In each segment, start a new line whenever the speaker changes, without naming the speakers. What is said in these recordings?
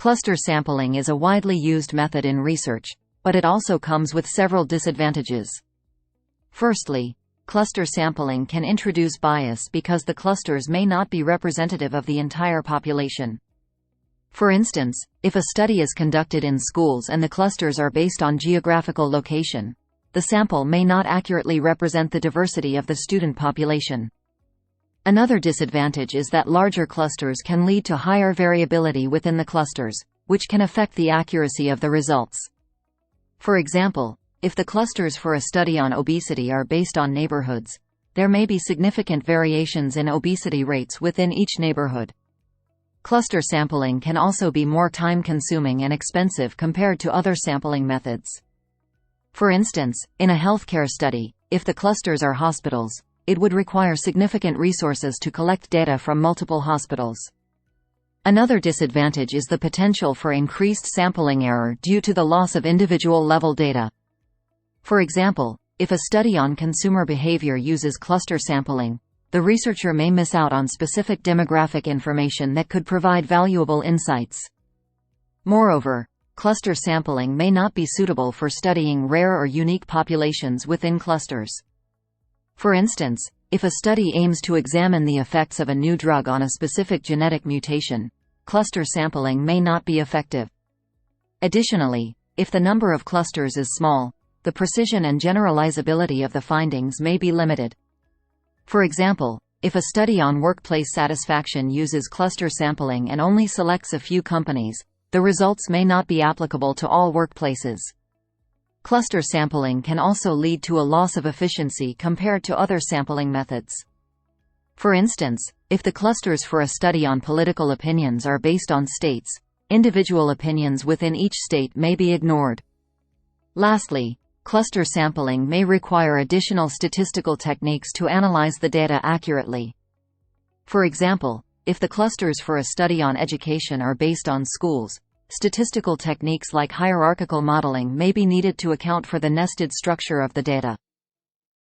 Cluster sampling is a widely used method in research, but it also comes with several disadvantages. Firstly, cluster sampling can introduce bias because the clusters may not be representative of the entire population. For instance, if a study is conducted in schools and the clusters are based on geographical location, the sample may not accurately represent the diversity of the student population. Another disadvantage is that larger clusters can lead to higher variability within the clusters, which can affect the accuracy of the results. For example, if the clusters for a study on obesity are based on neighborhoods, there may be significant variations in obesity rates within each neighborhood. Cluster sampling can also be more time-consuming and expensive compared to other sampling methods. For instance, in a healthcare study, if the clusters are hospitals, it would require significant resources to collect data from multiple hospitals. Another disadvantage is the potential for increased sampling error due to the loss of individual-level data. For example, if a study on consumer behavior uses cluster sampling, the researcher may miss out on specific demographic information that could provide valuable insights. Moreover, cluster sampling may not be suitable for studying rare or unique populations within clusters. For instance, if a study aims to examine the effects of a new drug on a specific genetic mutation, cluster sampling may not be effective. Additionally, if the number of clusters is small, the precision and generalizability of the findings may be limited. For example, if a study on workplace satisfaction uses cluster sampling and only selects a few companies, the results may not be applicable to all workplaces. Cluster sampling can also lead to a loss of efficiency compared to other sampling methods. For instance, if the clusters for a study on political opinions are based on states, individual opinions within each state may be ignored. Lastly, cluster sampling may require additional statistical techniques to analyze the data accurately. For example, if the clusters for a study on education are based on schools, statistical techniques like hierarchical modeling may be needed to account for the nested structure of the data.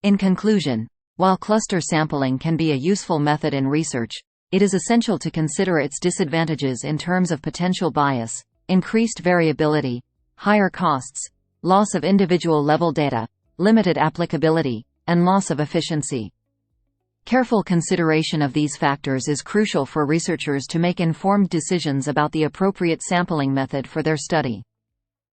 In conclusion, while cluster sampling can be a useful method in research, it is essential to consider its disadvantages in terms of potential bias, increased variability, higher costs, loss of individual-level data, limited applicability, and loss of efficiency. Careful consideration of these factors is crucial for researchers to make informed decisions about the appropriate sampling method for their study.